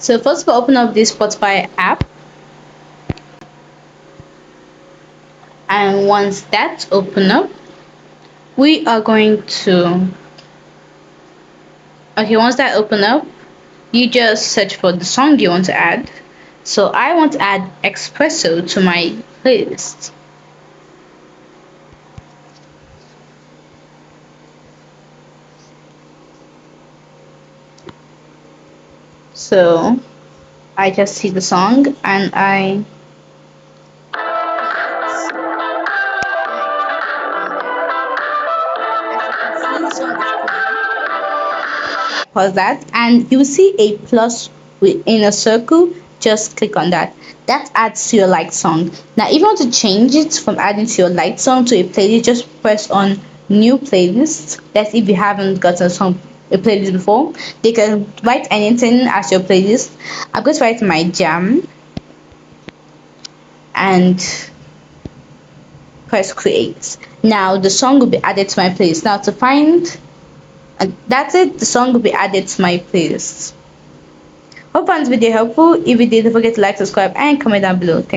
So first we'll open up this Spotify app, and once that's open up, we are going to once that open up, you just search for the song you want to add. So I want to add espresso to my playlist. So I just see the song and I pause that, and you see a plus in a circle. Just click on that. That adds to your liked song. Now if you want to change it from adding to your liked song to a playlist, just press on new playlist. That's if you haven't gotten a playlist before. They can write anything as your playlist. I'm going to write my jam and press create. Now the song will be added to my playlist. Now to find, and that's it, the song will be added to my playlist. Hope you found this video helpful. If you did, don't forget to like, subscribe, and comment down below. Thank